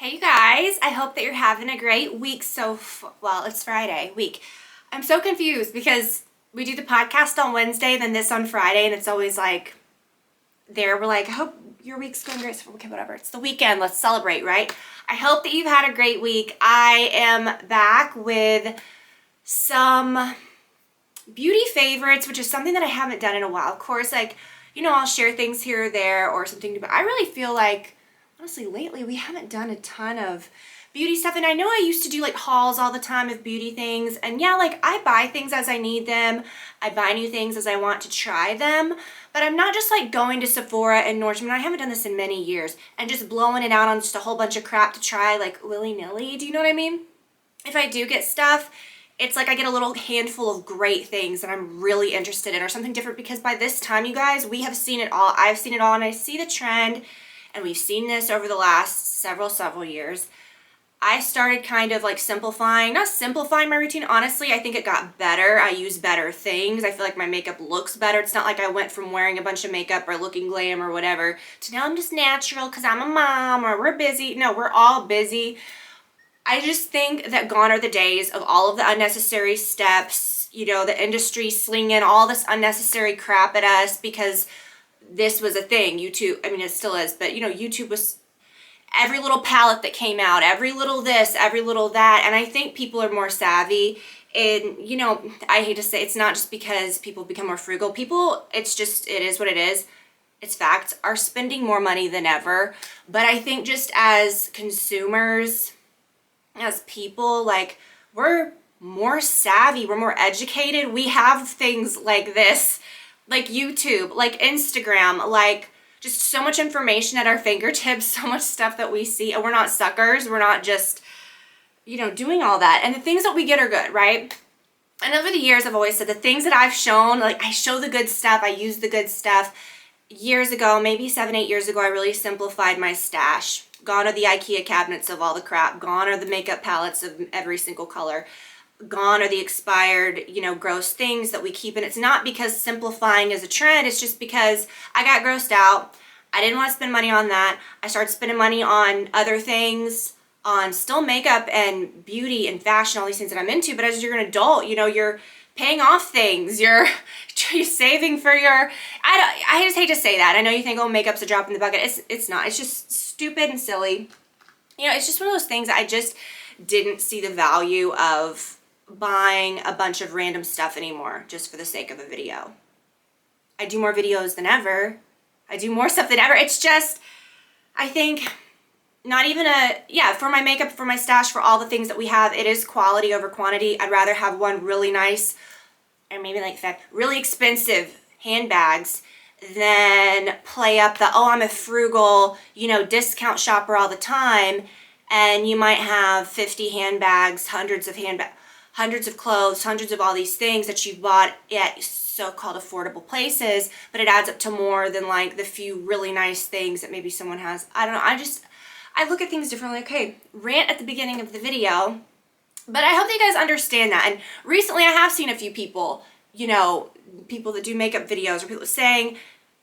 Hey you guys, I hope that you're having a great week well, it's Friday week. I'm so confused because we do the podcast on Wednesday, then this on Friday, and it's always like we're like, I hope your week's going great. So, okay, whatever. It's the weekend. Let's celebrate, right? I hope that you've had a great week. I am back with some beauty favorites, which is something that I haven't done in a while. Of course, I'll share things here or there or something, but I really feel like, honestly, lately we haven't done a ton of beauty stuff. And I know I used to do like hauls all the time of beauty things. And yeah, like I buy things as I need them. I buy new things as I want to try them. But I'm not just like going to Sephora and Nordstrom. I haven't done this in many years. And just blowing it out on just a whole bunch of crap to try like willy-nilly. Do you know what I mean? If I do get stuff, it's like I get a little handful of great things that I'm really interested in or something different, because by this time, you guys, we have seen it all. I've seen it all, and I see the trend, and we've seen this over the last several years. I started kind of like not simplifying my routine. Honestly, I think it got better. I use better things. I feel like my makeup looks better. It's not like I went from wearing a bunch of makeup or looking glam or whatever to now I'm just natural because I'm a mom or we're busy. No, we're all busy. I just think that gone are the days of all of the unnecessary steps, the industry slinging all this unnecessary crap at us because this was a thing. YouTube, I mean, it still is, but YouTube was every little palette that came out, every little this, every little that. And I think people are more savvy. And, I hate to say it's not just because people become more frugal. People, it is what it is. It's facts, are spending more money than ever. But I think just as consumers, as people, like, we're more savvy, we're more educated. We have things like this, like YouTube, like Instagram, like just so much information at our fingertips, so much stuff that we see, and we're not suckers. We're not just, doing all that. And the things that we get are good, right? And over the years, I've always said the things that I've shown, like I show the good stuff, I use the good stuff. Years ago, maybe 7-8 years ago, I really simplified my stash. Gone are the IKEA cabinets of all the crap. Gone are the makeup palettes of every single color. Gone are the expired, gross things that we keep. And it's not because simplifying is a trend. It's just because I got grossed out. I didn't want to spend money on that. I started spending money on other things, on still makeup and beauty and fashion, all these things that I'm into. But as you're an adult, you're paying off things. You're saving for your, I just hate to say that. I know you think, oh, makeup's a drop in the bucket. It's not. It's just stupid and silly. It's just one of those things I just didn't see the value of buying a bunch of random stuff anymore just for the sake of a video. I do more videos than ever. I do more stuff than ever. It's just, I think, not even for my makeup, for my stash, for all the things that we have, it is quality over quantity. I'd rather have one really nice, or maybe like that, really expensive handbags than play up the, oh, I'm a frugal, discount shopper all the time. And you might have 50 handbags, hundreds of clothes, hundreds of all these things that you've bought at so-called affordable places, but it adds up to more than like the few really nice things that maybe someone has. I don't know. I look at things differently. Okay, rant at the beginning of the video, but I hope that you guys understand that. And recently I have seen a few people, people that do makeup videos or people saying,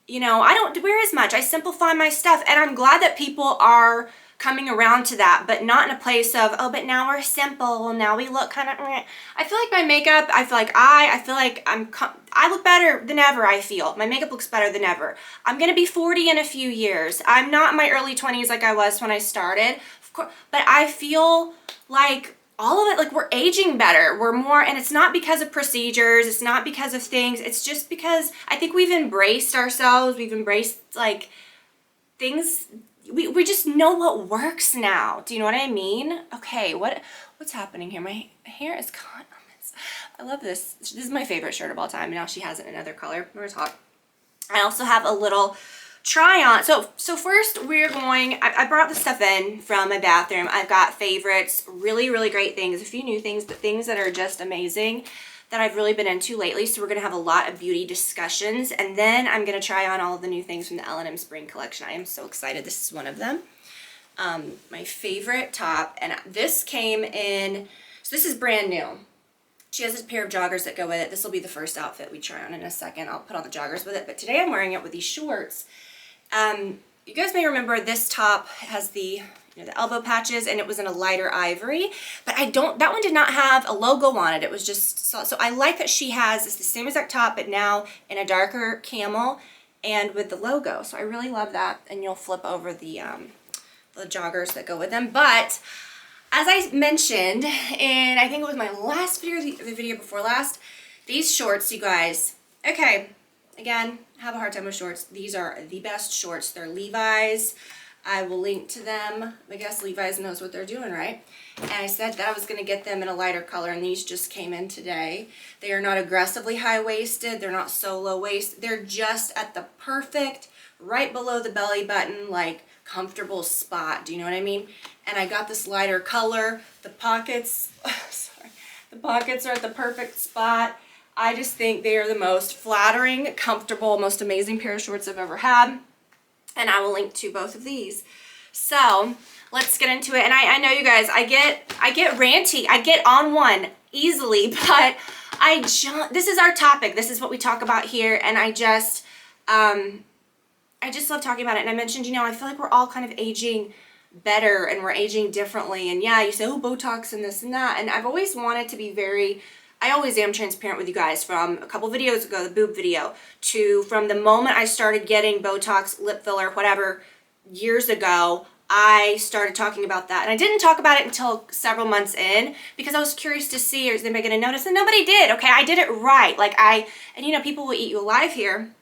I don't wear as much. I simplify my stuff. And I'm glad that people are coming around to that, but not in a place of, oh, but now we're simple. Now we look kind of, I feel like my makeup, I feel like I look better than ever. I feel my makeup looks better than ever. I'm going to be 40 in a few years. I'm not in my early 20s like I was when I started, of course, but I feel like all of it, like we're aging better. We're more, and it's not because of procedures. It's not because of things. It's just because I think we've embraced ourselves. We've embraced like things. We just know what works now. Do you know what I mean? Okay, what's happening here? My hair is caught on this. I love this. This is my favorite shirt of all time. Now she has it in another color. We're gonna talk. I also have a little try on. So first we're going, I brought the stuff in from my bathroom. I've got favorites, really, really great things, a few new things, but things that are just amazing that I've really been into lately. So we're going to have a lot of beauty discussions, and then I'm going to try on all of the new things from the L&M Spring Collection. I am so excited. This is one of them. My favorite top, and this came in, so this is brand new. She has a pair of joggers that go with it. This will be the first outfit we try on in a second. I'll put on the joggers with it, but today I'm wearing it with these shorts. You guys may remember this top has the, the elbow patches, and it was in a lighter ivory. But that one did not have a logo on it. It was just, so I like that she has, it's the same exact top, but now in a darker camel and with the logo. So I really love that. And you'll flip over the joggers that go with them. But as I mentioned in, I think it was my last video, the video before last, these shorts, you guys, okay, again, I have a hard time with shorts. These are the best shorts. They're Levi's. I will link to them. I guess Levi's knows what they're doing, right? And I said that I was going to get them in a lighter color, and these just came in today. They are not aggressively high-waisted. They're not so low-waist. They're just at the perfect, right below the belly button, like, comfortable spot. Do you know what I mean? And I got this lighter color. The pockets, the pockets are at the perfect spot. I just think they are the most flattering, comfortable, most amazing pair of shorts I've ever had. And I will link to both of these. So let's get into it. And I know you guys, I get ranty. I get on one easily, but this is our topic. This is what we talk about here. And I just love talking about it. And I mentioned, I feel like we're all kind of aging better and we're aging differently. And yeah, you say, oh, Botox and this and that. And I've always wanted to be I always am transparent with you guys, from a couple videos ago, the boob video, to from the moment I started getting Botox, lip filler, whatever, years ago, I started talking about that. And I didn't talk about it until several months in, because I was curious to see, is anybody going to notice? And nobody did, okay? I did it right. And people will eat you alive here.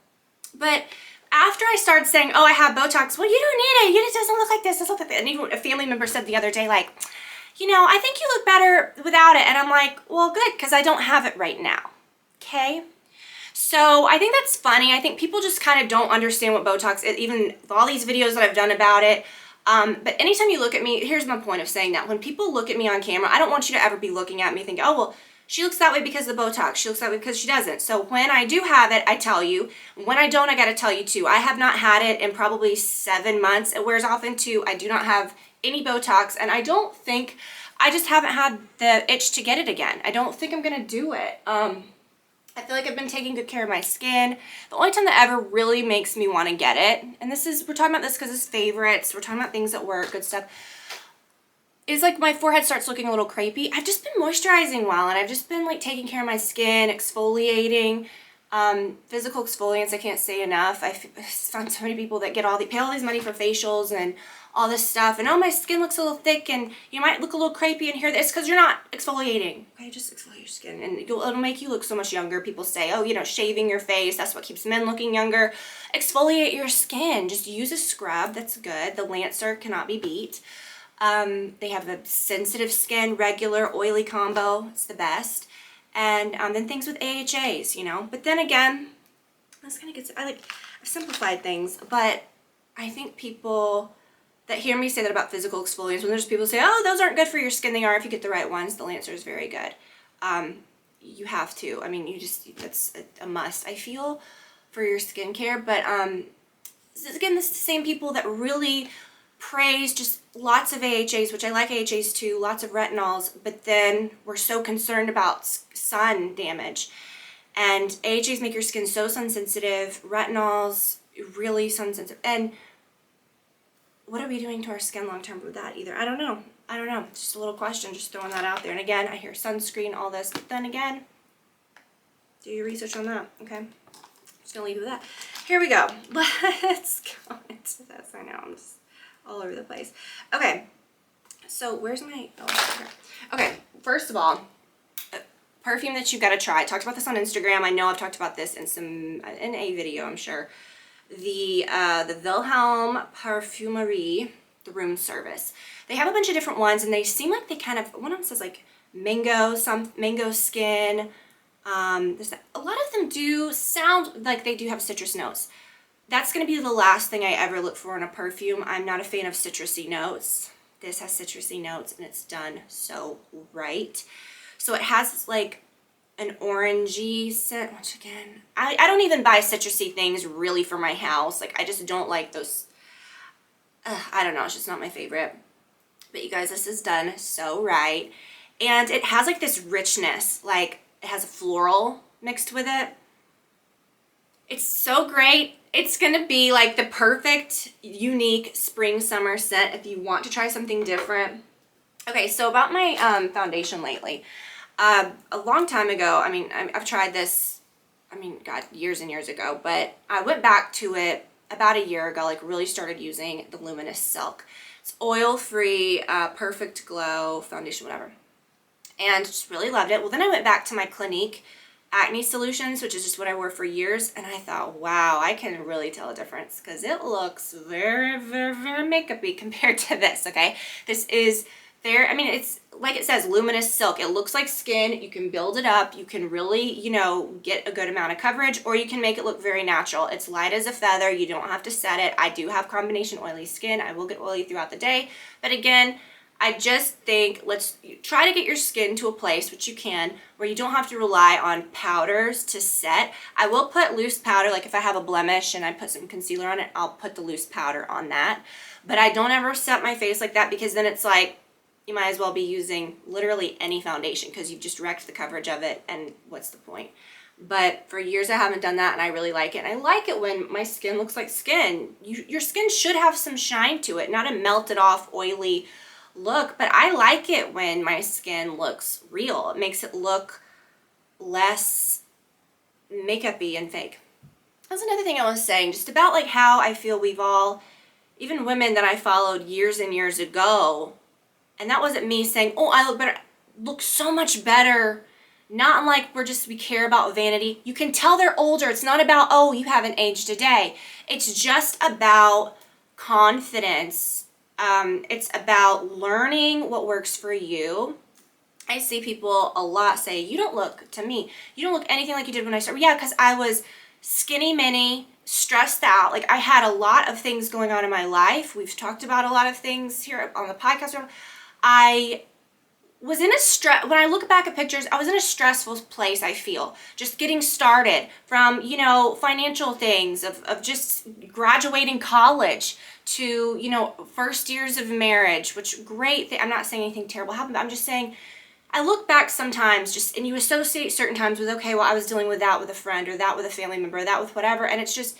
But after I started saying, oh, I have Botox, well, you don't need it. It doesn't look like this. It doesn't look like that. And even a family member said the other day, like, I think you look better without it. And I'm like, well, good, because I don't have it right now. Okay? So I think that's funny. I think people just kind of don't understand what Botox is, even with all these videos that I've done about it. But anytime you look at me, here's my point of saying that. When people look at me on camera, I don't want you to ever be looking at me thinking, oh, well, she looks that way because of the Botox. She looks that way because she doesn't. So when I do have it, I tell you. When I don't, I got to tell you too. I have not had it in probably 7 months. It wears off into, I do not have any Botox, and I just haven't had the itch to get it again. I don't think I'm going to do it. I feel like I've been taking good care of my skin. The only time that ever really makes me want to get it, and we're talking about this because it's favorites, we're talking about things that work, good stuff, is like my forehead starts looking a little crepey. I've just been moisturizing well, and I've just been like taking care of my skin, exfoliating, physical exfoliants. I can't say enough. I found so many people that pay all these money for facials and all this stuff, and oh, my skin looks a little thick, and you might look a little crepey in here. It's because you're not exfoliating. Okay, just exfoliate your skin, and it'll make you look so much younger. People say, oh, shaving your face, that's what keeps men looking younger. Exfoliate your skin. Just use a scrub. That's good. The Lancer cannot be beat. They have a sensitive skin, regular, oily combo. It's the best. And then things with AHAs, But then again, that's kind of gets, I've simplified things, but I think people that hear me say that about physical exfoliants, when there's people say, oh, those aren't good for your skin, they are if you get the right ones. The Lancer is very good. You have to. I mean, that's a must, I feel, for your skincare. But again, this is the same people that really praise just lots of AHAs, which I like AHAs too, lots of retinols, but then we're so concerned about sun damage. And AHAs make your skin so sun sensitive, retinols really sun sensitive. And what are we doing to our skin long term with that either? I don't know. It's just a little question, just throwing that out there. And again, I hear sunscreen, all this, but then again, do your research on that, okay? Just gonna leave you with that. Here we go. Let's go into this. I know, I'm just all over the place. Okay, so where's my, here. Okay, first of all, perfume that you've got to try. I talked about this on Instagram. I know I've talked about this in a video, I'm sure. The Wilhelm Parfumerie, the room service. They have a bunch of different ones, and they seem like they kind of, one of them says like mango, some mango skin. A lot of them do sound like they do have citrus notes. That's going to be the last thing I ever look for in a perfume. I'm not a fan of citrusy notes. This has citrusy notes, and it's done so right. So it has like an orangey scent, which again, I don't even buy citrusy things really for my house. Like, I just don't like those. I don't know, it's just not my favorite. But you guys, this is done so right. And it has like this richness, like it has a floral mixed with it. It's so great it's gonna be like the perfect, unique spring summer scent if you want to try something different. Okay, so about my foundation lately. A long time ago, I mean, I've tried this, I mean, God, years and years ago, but I went back to it about a year ago, like really started using the Luminous Silk. It's oil-free, perfect glow foundation, whatever. And just really loved it. Well, then I went back to my Clinique acne solutions, which is just what I wore for years, and I thought, wow, I can really tell a difference because it looks very, very, very makeup-y compared to this, okay? This is I mean, it's like it says, luminous silk. It looks like skin. You can build it up. You can really, you know, get a good amount of coverage, or you can make it look very natural. It's light as a feather. You don't have to set it. I do have combination oily skin. I will get oily throughout the day. But again, I just think let's try to get your skin to a place, which you can, where you don't have to rely on powders to set. I will put loose powder, like if I have a blemish and I put some concealer on it, I'll put the loose powder on that. But I don't ever set my face like that because then it's like, you might as well be using literally any foundation because you've just wrecked the coverage of it, and what's the point? But for years I haven't done that, and I really like it. And I like it when my skin looks like skin. Your skin should have some shine to it, not a melted off, oily look, but I like it when my skin looks real. It makes it look less makeup-y and fake. That's another thing I was saying, just about like how I feel we've all, even women that I followed years and years ago, and that wasn't me saying, oh, I look better, look so much better. Not like we care about vanity. You can tell they're older. It's not about, oh, you haven't aged a day. It's just about confidence. It's about learning what works for you. I see people a lot say, you don't look anything like you did when I started. Yeah, because I was skinny mini, stressed out. Like I had a lot of things going on in my life. We've talked about a lot of things here on the podcast. I was in a stress, when I look back at pictures, I was in a stressful place, I feel. Just getting started from, you know, financial things, of just graduating college to, you know, first years of marriage, which great thing. I'm not saying anything terrible happened, but I'm just saying, I look back sometimes and you associate certain times with, okay, well, I was dealing with that with a friend, or that with a family member, or that with whatever, and it's just,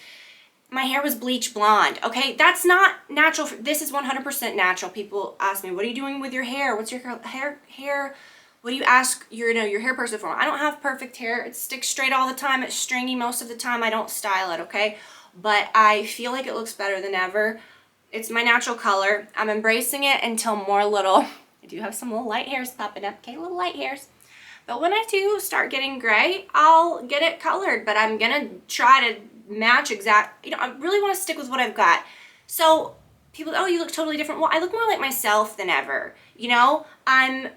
my hair was bleach blonde. Okay, that's not natural. This is 100% natural. People ask me, what are you doing with your hair? What's your hair? What do you ask your hair person for? I don't have perfect hair. It sticks straight all the time. It's stringy most of the time. I don't style it, okay? But I feel like it looks better than ever. It's my natural color. I'm embracing it until I do have some little light hairs popping up, okay, little light hairs. But when I do start getting gray, I'll get it colored, but I'm gonna try to match I really want to stick with what I've got. So people, oh, you look totally different. Well, I look more like myself than ever. You know, I'm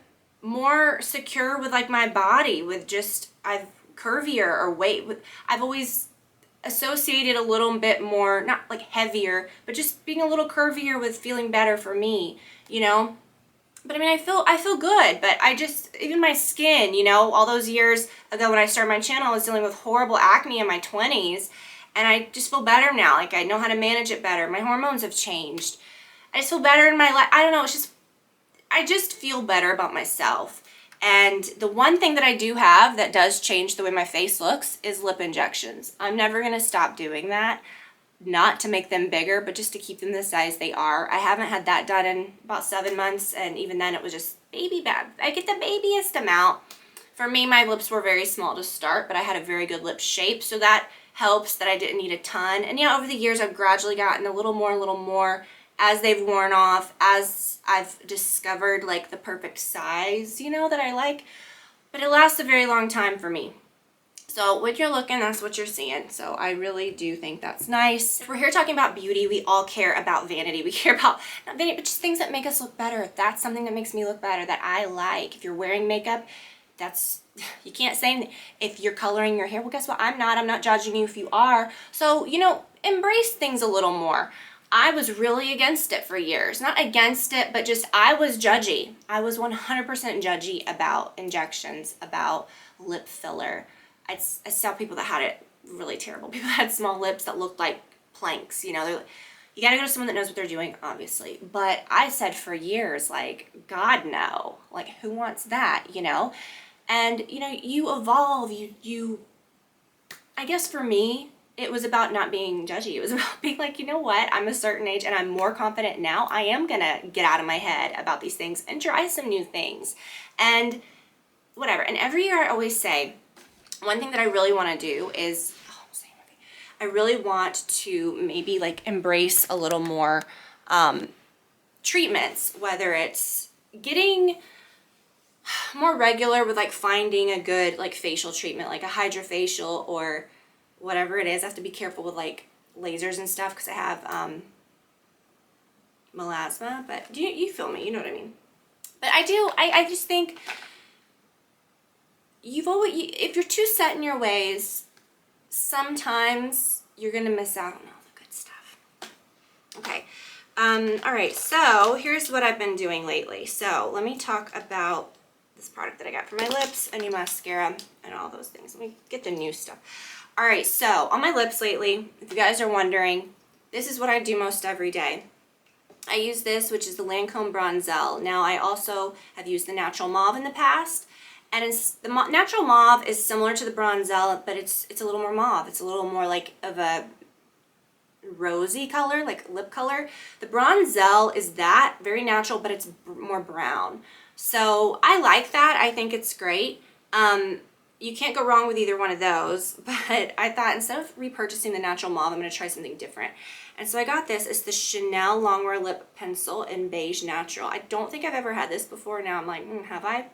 more secure with like my body, with just, I've curvier or weight. I've always associated a little bit more, not like heavier, but just being a little curvier with feeling better for me, you know? But I mean, I feel good, but even my skin, you know, all those years ago when I started my channel, I was dealing with horrible acne in my 20s. And I just feel better now. Like I know how to manage it better. My hormones have changed. I just feel better in my life. I don't know. I just feel better about myself. And the one thing that I do have that does change the way my face looks is lip injections. I'm never going to stop doing that. Not to make them bigger, but just to keep them the size they are. I haven't had that done in about 7 months. And even then it was just baby bad. I get the babyest amount. For me, my lips were very small to start, but I had a very good lip shape. So that helps that I didn't need a ton. And yeah, over the years, I've gradually gotten a little more as they've worn off, as I've discovered like the perfect size, you know, that I like. But it lasts a very long time for me. So when you're looking, that's what you're seeing. So I really do think that's nice. If we're here talking about beauty, we all care about vanity. We care about, not vanity, but just things that make us look better. That's something that makes me look better, that I like. If you're wearing makeup, you can't say anything. If you're coloring your hair, well, guess what? I'm not judging you if you are. So, you know, embrace things a little more. I was really against it for years. Not against it, but just I was judgy. I was 100% judgy about injections, about lip filler. I saw people that had it really terrible. People that had small lips that looked like planks, you know. You gotta go to someone that knows what they're doing, obviously. But I said for years, like, God, no. Like, who wants that, you know? And, you know, you evolve, I guess for me, it was about not being judgy. It was about being like, you know what, I'm a certain age and I'm more confident now. I am gonna get out of my head about these things and try some new things and whatever. And every year I always say, one thing that I really want to do is, I really want to maybe like embrace a little more treatments, whether it's getting more regular with like finding a good like facial treatment, like a hydrofacial or whatever it is. I have to be careful with like lasers and stuff because I have melasma, but you feel me, you know what I mean. But I just think if you're too set in your ways, sometimes you're gonna miss out on all the good stuff. Okay, all right, so here's what I've been doing lately. So let me talk about this product that I got for my lips, a new mascara, and all those things. Let me get the new stuff. All right, so on my lips lately, if you guys are wondering, this is what I do most every day. I use this, which is the Lancome Bronzell. Now, I also have used the Natural Mauve in the past, and the Natural Mauve is similar to the Bronzell, but it's a little more mauve. It's a little more like of a rosy color, like lip color. The Bronzell is that, very natural, but it's more brown. So I like that. I think it's great. You can't go wrong with either one of those, but I thought instead of repurchasing the Natural Mauve, I'm going to try something different. And so I got this. It's the Chanel Longwear Lip Pencil in Beige Natural. I don't think I've ever had this before. Now I'm like, have I?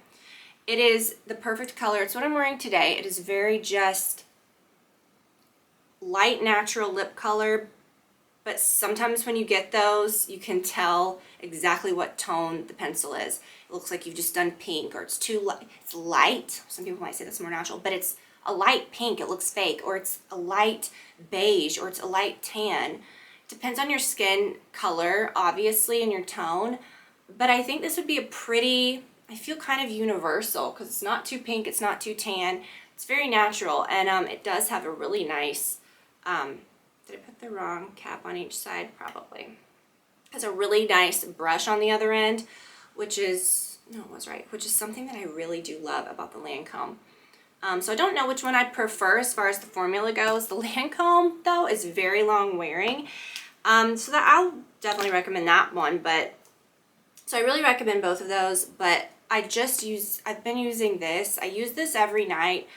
It is the perfect color. It's what I'm wearing today. It is very just light natural lip color, but sometimes when you get those, you can tell exactly what tone the pencil is. It looks like you've just done pink, or it's too light. It's light. Some people might say that's more natural, but it's a light pink. It looks fake, or it's a light beige, or it's a light tan. Depends on your skin color, obviously, and your tone. But I think this would be a pretty, I feel kind of universal because it's not too pink, it's not too tan. It's very natural, and it does have a really nice, did I put the wrong cap on each side? Probably. It has a really nice brush on the other end, which is, no, it was right, which is something that I really do love about the Lancome. So I don't know which one I prefer as far as the formula goes. The Lancome, though, is very long wearing. So that I'll definitely recommend that one, but so I really recommend both of those, but I've been using this. I use this every night.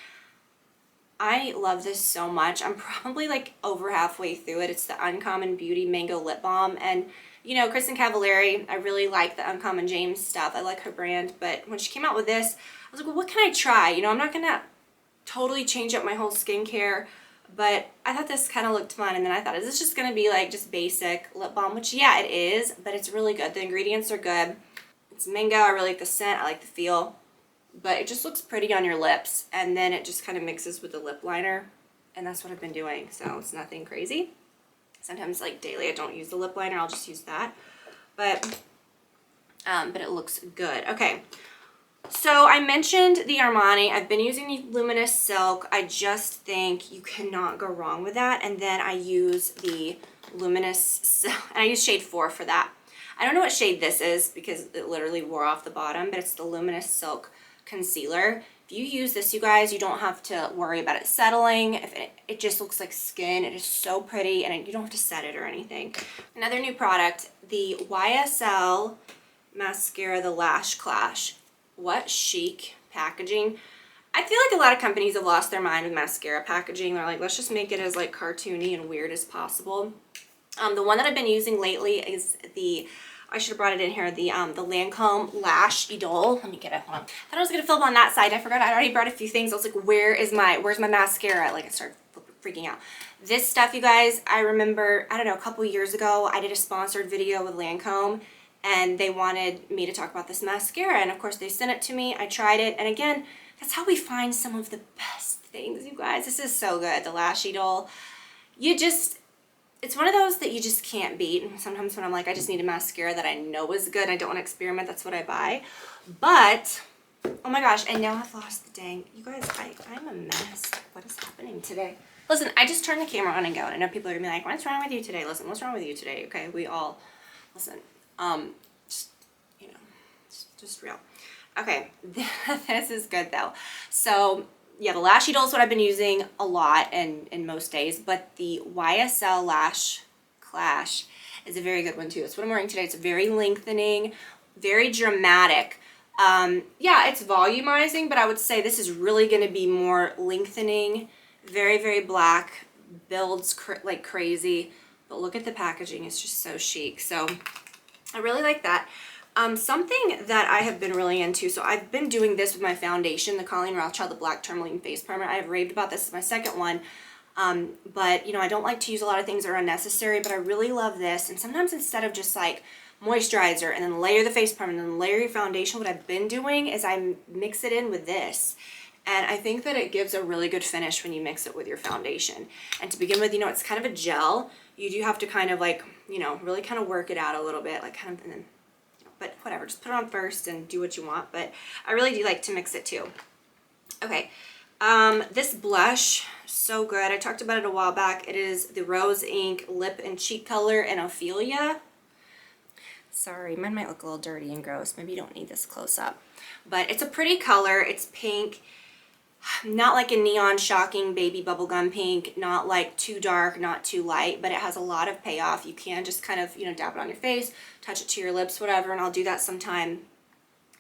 I love this so much. I'm probably like over halfway through it. It's the Uncommon Beauty Mango Lip Balm, and you know, Kristen Cavallari, I really like the Uncommon James stuff. I like her brand, but when she came out with this, I was like, well, what can I try? You know, I'm not gonna totally change up my whole skincare, but I thought this kind of looked fun, and then I thought, is this just gonna be like just basic lip balm? Which, yeah, it is, but it's really good. The ingredients are good. It's mango. I really like the scent. I like the feel, but it just looks pretty on your lips, and then it just kind of mixes with the lip liner, and that's what I've been doing, so it's nothing crazy. Sometimes, like daily, I don't use the lip liner. I'll just use that, but it looks good. Okay. So I mentioned the Armani. I've been using the Luminous Silk. I just think you cannot go wrong with that. And then I use the Luminous Silk, and I use shade 4 for that. I don't know what shade this is because it literally wore off the bottom, but it's the Luminous Silk Concealer. If you use this, you guys, you don't have to worry about it settling. If it just looks like skin. It is so pretty, and you don't have to set it or anything. Another new product, the YSL Mascara, the Lash Clash. What chic packaging. I feel like a lot of companies have lost their mind with mascara packaging. They're like, let's just make it as like cartoony and weird as possible. The one that I've been using lately is I should have brought it in here, the Lancome Lash Idole. Let me get it, hold on. I thought I was gonna film on that side. I forgot I already brought a few things. I was like, where's my mascara? Like I started freaking out. This stuff, you guys, I remember, I don't know, a couple years ago, I did a sponsored video with Lancome, and they wanted me to talk about this mascara, and of course they sent it to me. I tried it, and again, that's how we find some of the best things, you guys. This is so good, the Lash Idol. It's one of those that you just can't beat. And sometimes when I'm like, I just need a mascara that I know is good, I don't want to experiment, that's what I buy. But, oh my gosh, and now I've lost the dang, you guys, I'm a mess. What is happening today? Listen, I just turned the camera on and go, and I know people are gonna be like, what's wrong with you today? Listen, what's wrong with you today? Okay, we all, listen. Just, you know, just real. Okay, this is good though. So yeah, the Lash Idol is what I've been using a lot and in most days, but the YSL Lash Clash is a very good one too. It's what I'm wearing today. It's very lengthening, very dramatic. Yeah, it's volumizing, but I would say this is really going to be more lengthening, very, very black, builds like crazy. But look at the packaging. It's just so chic. So I really like that. Something that I have been really into, so I've been doing this with my foundation, the Colleen Rothschild, the Black Tourmaline Face Primer. I have raved about this. It's my second one. But, you know, I don't like to use a lot of things that are unnecessary, but I really love this. And sometimes instead of just like moisturizer and then layer the face primer and then layer your foundation, what I've been doing is I mix it in with this. And I think that it gives a really good finish when you mix it with your foundation. And to begin with, you know, it's kind of a gel. You do have to kind of like, you know, really kind of work it out a little bit, like kind of, and then, you know, but whatever, just put it on first and do what you want. But I really do like to mix it too. Okay. This blush, so good. I talked about it a while back. It is the Rose Ink Lip and Cheek Color in Ophelia. Sorry, mine might look a little dirty and gross. Maybe you don't need this close up. But it's a pretty color. It's pink. Not like a neon shocking baby bubblegum pink. Not like too dark, not too light. But it has a lot of payoff. You can just kind of, you know, dab it on your face, touch it to your lips, whatever. And I'll do that sometime,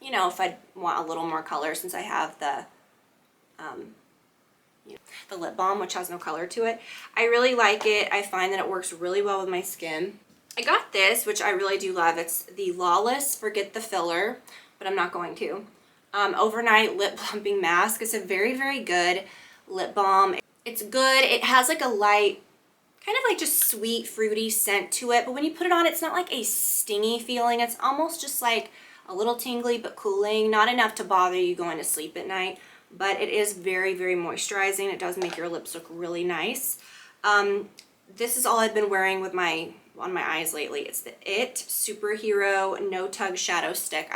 you know, if I want a little more color since I have the you know, the lip balm, which has no color to it. I really like it. I find that it works really well with my skin. I got this, which I really do love. It's the Lawless Forget the Filler, but I'm not going to. Overnight Lip Plumping Mask. It's a very, very good lip balm. It's good. It has like a light, kind of like just sweet, fruity scent to it, but when you put it on, it's not like a stingy feeling. It's almost just like a little tingly but cooling, not enough to bother you going to sleep at night. But it is very, very moisturizing. It does make your lips look really nice. This is all I've been wearing with on my eyes lately. It's the IT Superhero No Tug Shadow Stick.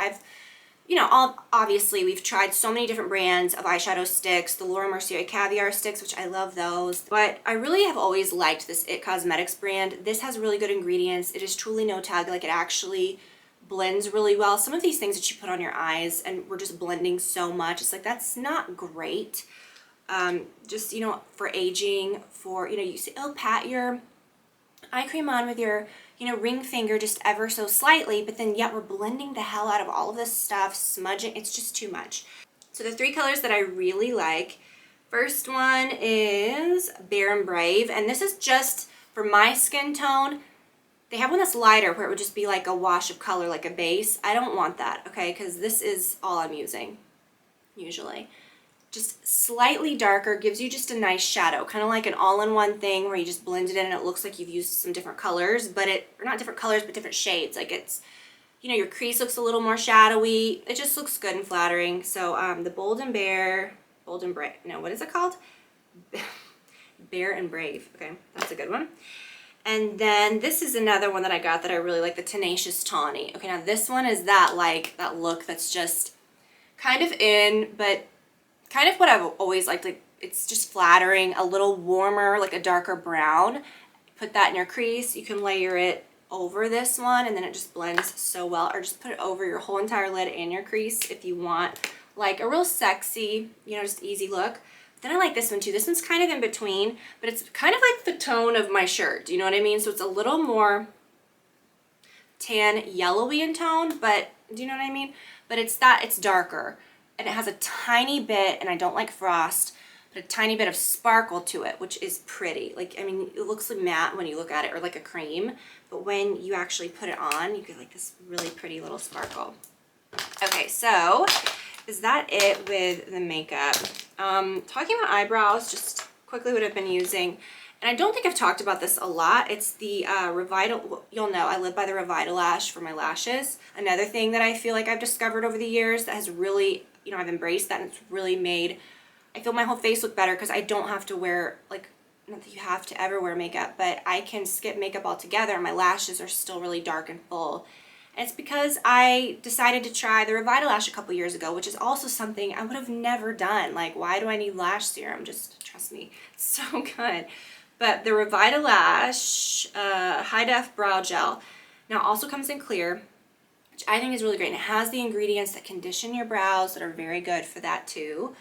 You know, obviously we've tried so many different brands of eyeshadow sticks, the Laura Mercier Caviar sticks, which I love those. But I really have always liked this IT Cosmetics brand. This has really good ingredients. It is truly no tug. Like, it actually blends really well. Some of these things that you put on your eyes and we're just blending so much, it's like, that's not great. Just, you know, for aging, for, you know, you say, oh, pat your eye cream on with your, you know, ring finger just ever so slightly, but then yet we're blending the hell out of all of this stuff, smudging, it's just too much. So the three colors that I really like, first one is Bare and Brave, and this is just for my skin tone. They have one that's lighter where it would just be like a wash of color, like a base. I don't want that, okay, because this is all I'm using, usually. Just slightly darker, gives you just a nice shadow, kind of like an all-in-one thing where you just blend it in and it looks like you've used some different colors, but or not different colors, but different shades. Like, it's, you know, your crease looks a little more shadowy. It just looks good and flattering. So the Bold and Brave, no, what is it called? Bare and Brave, okay, that's a good one. And then this is another one that I got that I really like, the Tenacious Tawny. Okay, now this one is that, like, that look that's just kind of in, but kind of what I've always liked. Like, it's just flattering, a little warmer, like a darker brown. Put that in your crease. You can layer it over this one and then it just blends so well, or just put it over your whole entire lid and your crease if you want like a real sexy, you know, just easy look. Then I like this one too. This one's kind of in between, but it's kind of like the tone of my shirt. Do you know what I mean? So it's a little more tan yellowy in tone, but do you know what I mean? But it's darker, and it has a tiny bit, and I don't like frost, but a tiny bit of sparkle to it, which is pretty. Like, I mean, it looks like matte when you look at it, or like a cream, but when you actually put it on, you get like this really pretty little sparkle. Okay, so is that it with the makeup? Talking about eyebrows, just quickly what I've been using, and I don't think I've talked about this a lot. It's the Revital, you'll know I live by the Revitalash for my lashes. Another thing that I feel like I've discovered over the years that has really, you know, I've embraced that, and it's really made, I feel my whole face look better because I don't have to wear, like, not that you have to ever wear makeup, but I can skip makeup altogether and my lashes are still really dark and full. And it's because I decided to try the Revitalash a couple years ago, which is also something I would have never done. Like, why do I need lash serum? Just trust me, it's so good. But the Revitalash High Def Brow Gel now also comes in clear, which I think is really great. And it has the ingredients that condition your brows that are very good for that too.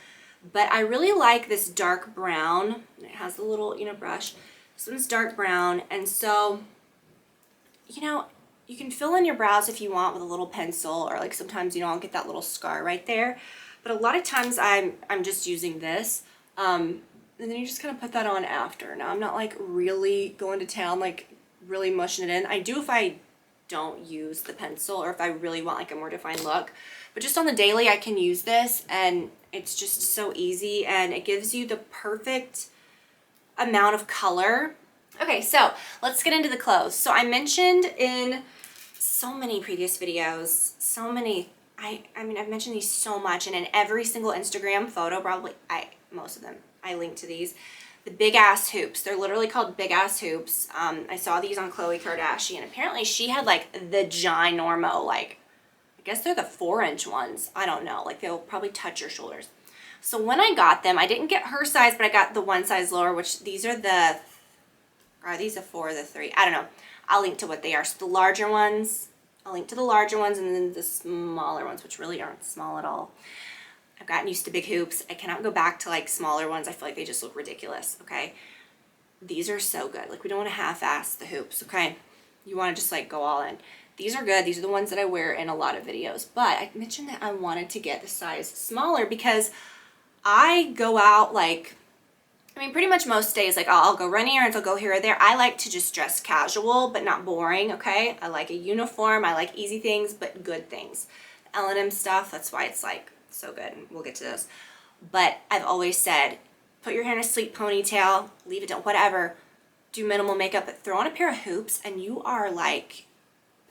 But I really like this dark brown. It has the little, brush. This one's dark brown. And so, you can fill in your brows if you want with a little pencil, or like sometimes, I'll get that little scar right there. But a lot of times I'm just using this. And then you just kind of put that on after. Now I'm not like really going to town, like really mushing it in. I do if I don't use the pencil or if I really want like a more defined look. But just on the daily, I can use this and it's just so easy and it gives you the perfect amount of color. Okay, so let's get into the clothes. So I mentioned in so many previous videos, I've mentioned these so much, and in every single Instagram photo, most of them, I link to these. The big ass hoops. They're literally called big ass hoops. I saw these on Khloe Kardashian. Apparently she had like the ginormo, like, I guess they're the 4-inch ones. I don't know. Like they'll probably touch your shoulders. So when I got them, I didn't get her size, but I got the one size lower, which these are these a 4 or the 3? I don't know. I'll link to what they are. So the larger ones, I'll link to the larger ones, and then the smaller ones, which really aren't small at all. I've gotten used to big hoops. I cannot go back to like smaller ones. I feel like they just look ridiculous, okay? These are so good. Like we don't want to half-ass the hoops, okay? You want to just like go all in. These are good. These are the ones that I wear in a lot of videos. But I mentioned that I wanted to get the size smaller because I go out like, pretty much most days, like I'll go run errands, I'll go here or there. I like to just dress casual, but not boring, okay? I like a uniform. I like easy things, but good things. L&M stuff, that's why it's like so good. We'll get to those. But I've always said, put your hair in a sleek ponytail, leave it down, whatever. Do minimal makeup, but throw on a pair of hoops and you are like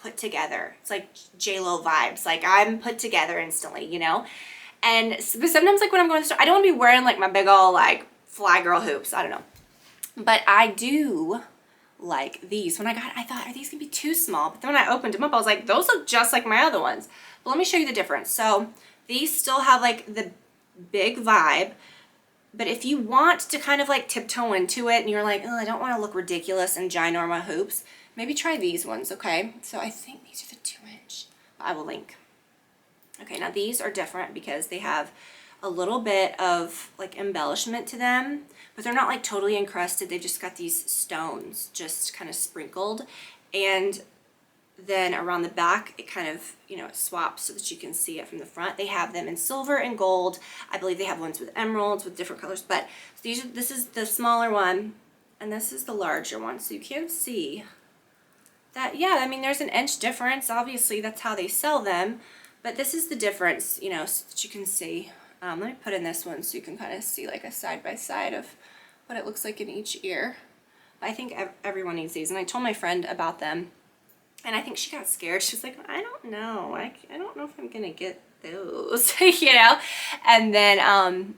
put together. It's like J-Lo vibes. Like I'm put together instantly, And sometimes like when I'm going to the store, I don't want to be wearing like my big old like fly girl hoops. I don't know. But I do like these. When I thought, are these going to be too small? But then when I opened them up, I was like, those look just like my other ones. But let me show you the difference. So these still have like the big vibe. But if you want to kind of like tiptoe into it and you're like, oh, I don't want to look ridiculous in ginorma hoops, maybe try these ones, okay? So I think these are the 2-inch. I will link. Okay, now these are different because they have a little bit of like embellishment to them, but they're not like totally encrusted. They've just got these stones just kind of sprinkled. And then around the back, it kind of, it swaps so that you can see it from the front. They have them in silver and gold. I believe they have ones with emeralds with different colors, but this is the smaller one and this is the larger one. So you can see that, yeah, there's an inch difference. Obviously that's how they sell them, but this is the difference, so that you can see. Let me put in this one so you can kind of see like a side by side of what it looks like in each ear. I think everyone needs these, and I told my friend about them, and I think she got scared. She was like, I don't know. I don't know if I'm going to get those, And then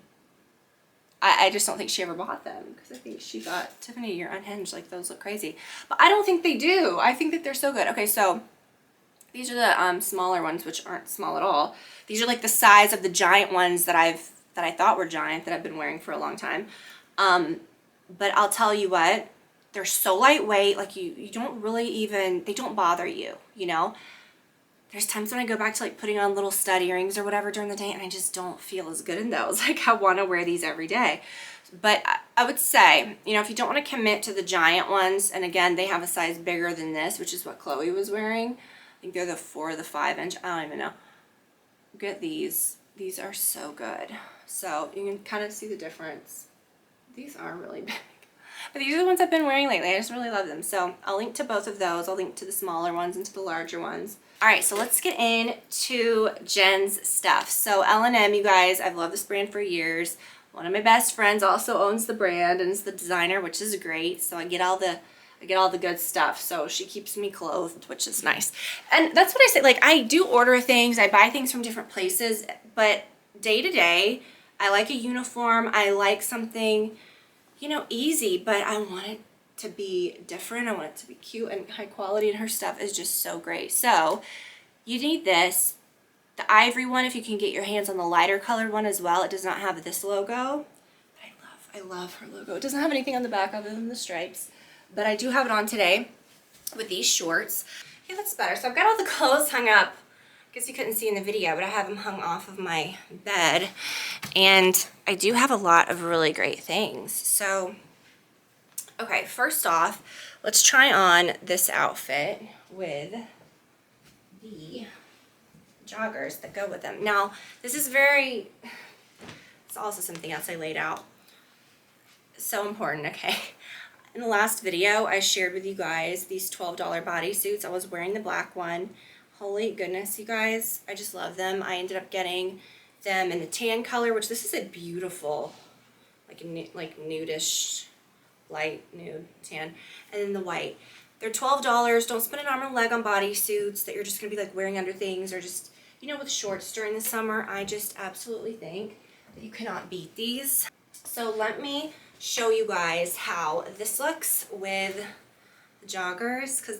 I just don't think she ever bought them because I think she thought, Tiffany, you're unhinged. Like, those look crazy. But I don't think they do. I think that they're so good. Okay, so these are the smaller ones, which aren't small at all. These are like the size of the giant ones that I thought were giant that I've been wearing for a long time. But I'll tell you what, they're so lightweight. Like you don't really even, they don't bother you, There's times when I go back to like putting on little stud earrings or whatever during the day and I just don't feel as good in those. Like I want to wear these every day. But I would say, if you don't want to commit to the giant ones, and again, they have a size bigger than this, which is what Khloe was wearing. I think they're the 4 or the 5-inch. I don't even know. Get these. These are so good. So you can kind of see the difference. These are really big. But these are the ones I've been wearing lately. I just really love them. So I'll link to both of those. I'll link to the smaller ones and to the larger ones. All right, so let's get into Jen's stuff. So L&M, you guys, I've loved this brand for years. One of my best friends also owns the brand and is the designer, which is great. So I get all the good stuff. So she keeps me clothed, which is nice. And that's what I say. Like, I do order things. I buy things from different places. But day to day, I like a uniform. I like something, easy. But I want it to be different. I want it to be cute and high quality. And her stuff is just so great. So you need this. The ivory one, if you can get your hands on the lighter colored one as well. It does not have this logo. I love her logo. It doesn't have anything on the back other than the stripes. But I do have it on today with these shorts. Yeah, that's better. So I've got all the clothes hung up guess you couldn't see in the video, but I have them hung off of my bed, and I do have a lot of really great things. So, okay, first off, let's try on this outfit with the joggers that go with them. Now, this is it's also something else I laid out. So important, okay? In the last video, I shared with you guys these $12 bodysuits. I was wearing the black one. Holy goodness, you guys, I just love them. I ended up getting them in the tan color, which this is a beautiful, like nudish, light nude tan, and then the white. They're $12. Don't spend an arm and a leg on bodysuits that you're just gonna be like wearing under things, or just, you know, with shorts during the summer. I just absolutely think that you cannot beat these. So let me show you guys how this looks with the joggers, because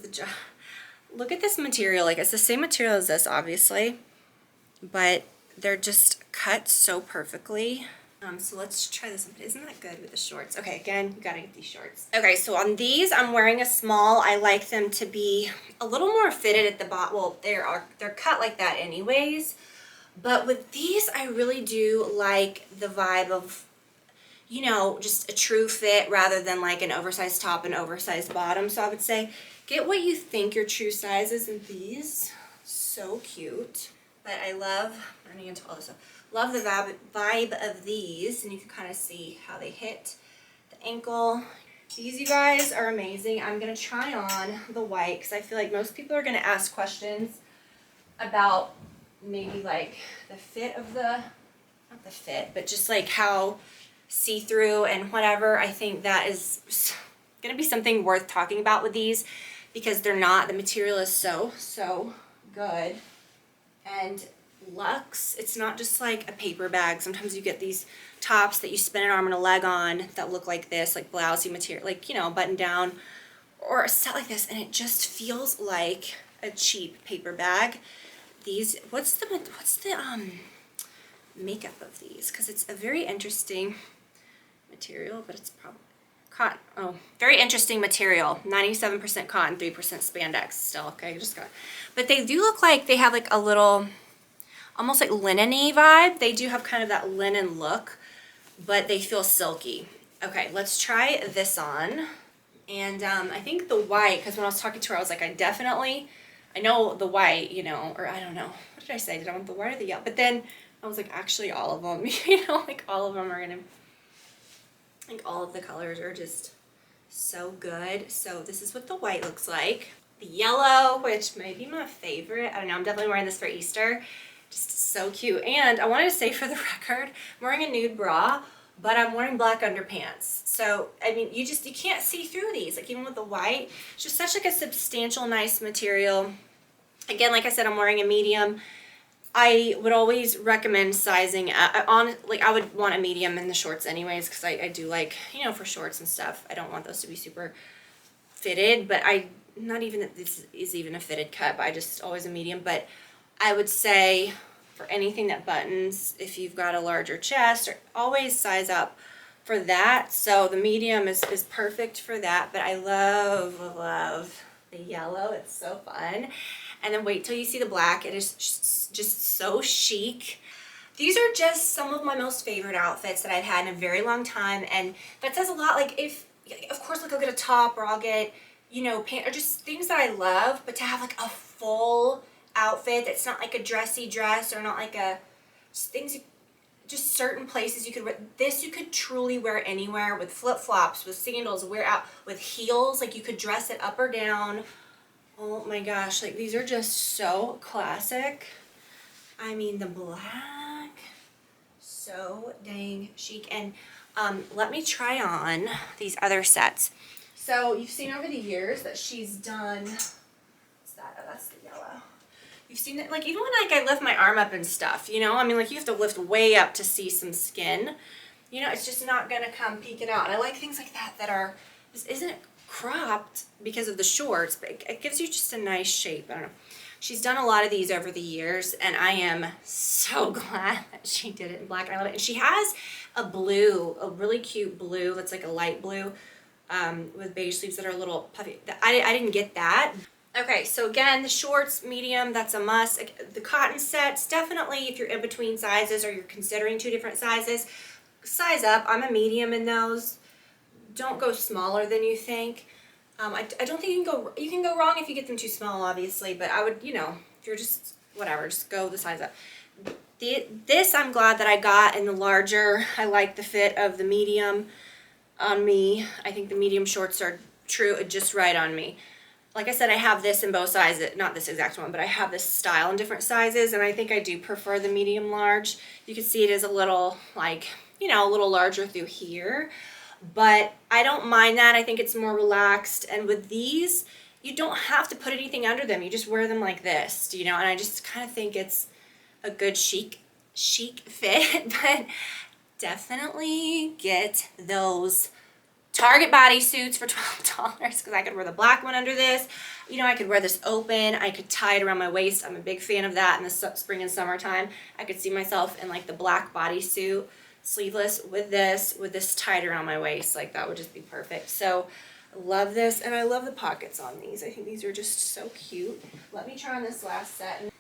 look at this material. Like, it's the same material as this, obviously, but they're just cut so perfectly. So let's try this one. Isn't that good with the shorts? Okay, again, you gotta get these shorts. Okay, so on these, I'm wearing a small. I like them to be a little more fitted at the bottom. Well, they're cut like that anyways, but with these, I really do like the vibe of, you know, just a true fit rather than like an oversized top and oversized bottom. So I would say get what you think your true size is in these. So cute. But I love, running into all this stuff, love the vibe of these, and you can kind of see how they hit the ankle. These, you guys, are amazing. I'm gonna try on the white because I feel like most people are gonna ask questions about maybe like the fit of not the fit, but just like how see-through and whatever. I think that is gonna be something worth talking about with these, because the material is so good and luxe. It's not just like a paper bag. Sometimes you get these tops that you spin an arm and a leg on that look like this, like blousey material, like, you know, button down, or a set like this, and it just feels like a cheap paper bag. These, what's the makeup of these? Because it's a very interesting material, but it's probably cotton. Oh, very interesting material. 97% cotton, 3% spandex still. Okay, but they do look like they have like a little, almost like linen-y vibe. They do have kind of that linen look, but they feel silky. Okay, let's try this on. And I think the white, because when I was talking to her, I was like, I know the white, you know, or I don't know. What did I say? Did I want the white or the yellow? But then I was like, actually all of them, you know, like all of them are gonna, like all of the colors are just so good. So this is what the white looks like. The yellow, which may be my favorite. I don't know, I'm definitely wearing this for Easter. Just so cute. And I wanted to say, for the record, I'm wearing a nude bra, but I'm wearing black underpants. So, I mean, you can't see through these. Like, even with the white, it's just such like a substantial, nice material. Again, like I said, I'm wearing a medium. I would always recommend sizing I would want a medium in the shorts anyways, because I do like, you know, for shorts and stuff, I don't want those to be super fitted, but not even that this is even a fitted cut, but I just always a medium. But I would say for anything that buttons, if you've got a larger chest, or always size up for that. So the medium is perfect for that, but I love the yellow. It's so fun. And then wait till you see the black. It is just so chic. These are just some of my most favorite outfits that I've had in a very long time, and that says a lot. Like, if, of course, like I'll get a top, or I'll get, you know, pants, or just things that I love, but to have like a full outfit that's not like a dressy dress, or not like just certain places you could wear. This you could truly wear anywhere, with flip-flops, with sandals, wear out with heels. Like, you could dress it up or down. Oh my gosh, like these are just so classic. I mean, the black, so dang chic. And let me try on these other sets. So you've seen over the years that she's done, what's that? Oh, that's the yellow. You've seen that, like, even when like I lift my arm up and stuff, you know, I mean, like, you have to lift way up to see some skin. You know, it's just not gonna come peeking out. And I like things like that are, this isn't cropped because of the shorts, but it gives you just a nice shape. I don't know. She's done a lot of these over the years, and I am so glad that she did it in black. I love it. And she has a blue, a really cute blue that's like a light blue with beige sleeves that are a little puffy. I didn't get that. Okay, so again, the shorts, medium, that's a must. The cotton sets, definitely if you're in between sizes or you're considering two different sizes, size up. I'm a medium in those. Don't go smaller than you think. I don't think you can go wrong if you get them too small, obviously, but I would, if you're just, whatever, just go the size up. This I'm glad that I got in the larger. I like the fit of the medium on me. I think the medium shorts are just right on me. Like I said, I have this in both sizes, not this exact one, but I have this style in different sizes, and I think I do prefer the medium large. You can see it is a little, like, a little larger through here, but I don't mind that. I think it's more relaxed, and with these, you don't have to put anything under them. You just wear them like this, and I just kind of think it's a good chic fit, but definitely get those Target bodysuits for $12 because I could wear the black one under this. I could wear this open. I could tie it around my waist. I'm a big fan of that in the spring and summertime. I could see myself in like the black bodysuit, sleeveless with this tied around my waist. Like that would just be perfect. So I love this, and I love the pockets on these. I think these are just so cute. Let me try on this last set.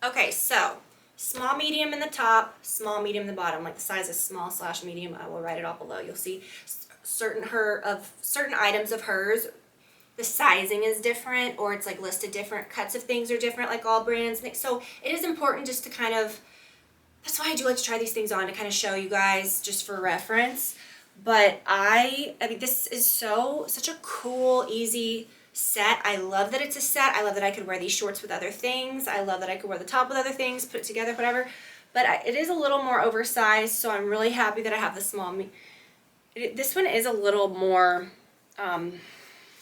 Okay, so small, medium in the top, small, medium in the bottom. Like the size is small / medium. I will write it off below. You'll see certain items of hers, the sizing is different, or it's like listed different. Cuts of things are different, like all brands. So it is important just to kind of, that's why I do like to try these things on, to kind of show you guys just for reference. But I mean, this is such a cool, easy set. I love that it's a set. I love that I could wear these shorts with other things. I love that I could wear the top with other things, put it together, whatever. But it is a little more oversized, so I'm really happy that I have the small. This one is a little more,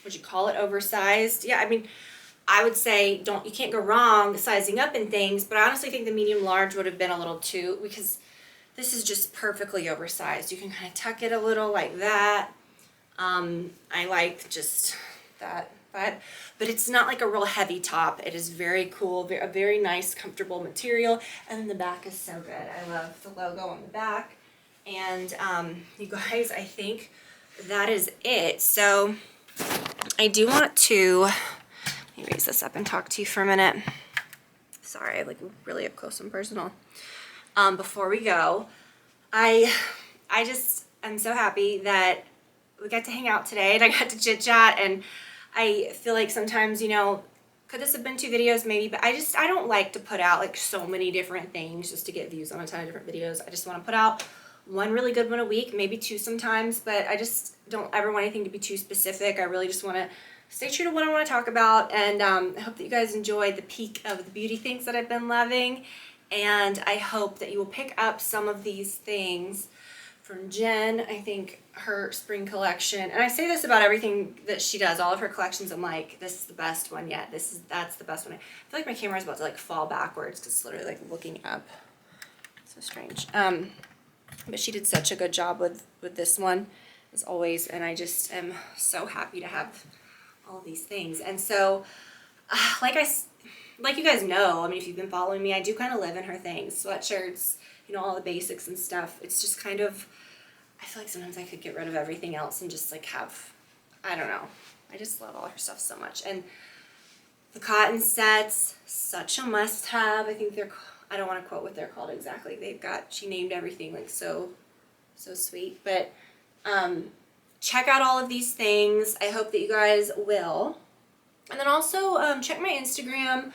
would you call it oversized? Yeah, I mean, I would say you can't go wrong sizing up in things, but I honestly think the medium large would have been a little too, because this is just perfectly oversized. You can kind of tuck it a little like that. I like just that, but it's not like a real heavy top. It is very cool, a very nice, comfortable material, and then the back is so good. I love the logo on the back. And you guys, I think that is it. So I do want to, let me raise this up and talk to you for a minute. Sorry, like really up close and personal. Before we go, I'm so happy that we got to hang out today and I got to chit chat, and I feel like sometimes, could this have been 2 videos maybe, but I don't like to put out like so many different things just to get views on a ton of different videos. I just want to put out one really good one a week, maybe 2 sometimes, but I just don't ever want anything to be too specific. I really just want to stay true to what I want to talk about, and I hope that you guys enjoyed the peek of the beauty things that I've been loving, and I hope that you will pick up some of these things from Jen. I think her spring collection, and I say this about everything that she does, all of her collections, I'm like, this is the best one yet. That's the best one. I feel like my camera is about to like fall backwards because it's literally like looking up. So strange. But she did such a good job with this one, as always, and I just am so happy to have all these things. And so, like you guys know, I mean, if you've been following me, I do kind of live in her things, sweatshirts, all the basics and stuff. It's just kind of, I feel like sometimes I could get rid of everything else and just like have, I don't know, I just love all her stuff so much. And the cotton sets, such a must-have. I think I don't want to quote what they're called exactly. She named everything like so sweet. But check out all of these things. I hope that you guys will. And then also check my Instagram.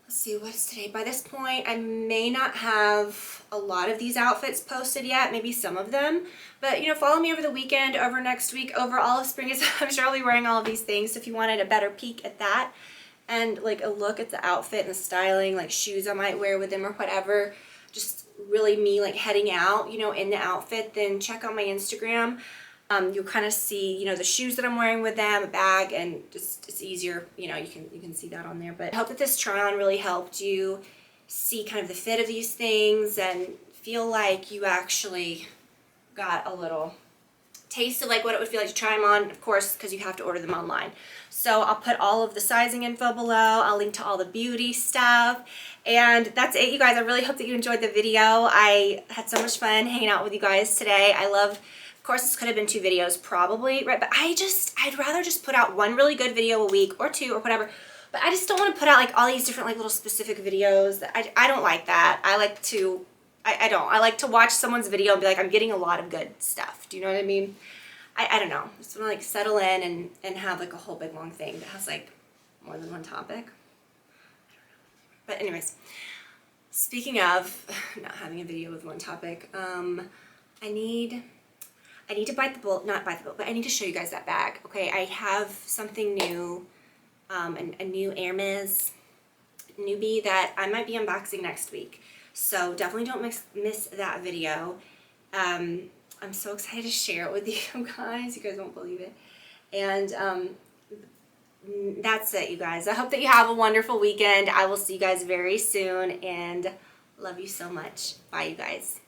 Let's see, what's today? By this point, I may not have a lot of these outfits posted yet, maybe some of them. But, follow me over the weekend, over next week, over all of spring. I'm sure I'll be wearing all of these things. So if you wanted a better peek at that, and like a look at the outfit and the styling, like shoes I might wear with them or whatever, just really me like heading out, in the outfit, then check out my Instagram. You'll kind of see, the shoes that I'm wearing with them, a bag, and just it's easier, you can see that on there. But I hope that this try on really helped you see kind of the fit of these things and feel like you actually got a little taste of like what it would feel like to try them on, of course, because you have to order them online. So I'll put all of the sizing info below. I'll link to all the beauty stuff. And that's it, you guys. I really hope that you enjoyed the video. I had so much fun hanging out with you guys today. I love Of course, this could have been 2 videos probably, right? But I'd rather just put out one really good video a week or 2 or whatever. But I just don't want to put out like all these different like little specific videos. I don't like that. I like to, I don't. I like to watch someone's video and be like, I'm getting a lot of good stuff. Do you know what I mean? I don't know. I just want to like settle in and have like a whole big long thing that has like more than one topic. But anyways, speaking of not having a video with one topic, I need to bite the bullet, not bite the bullet, but I need to show you guys that bag. Okay, I have something new, a new Hermes newbie that I might be unboxing next week. So definitely don't miss that video. I'm so excited to share it with you guys. You guys won't believe it. And that's it, you guys. I hope that you have a wonderful weekend. I will see you guys very soon and love you so much. Bye, you guys.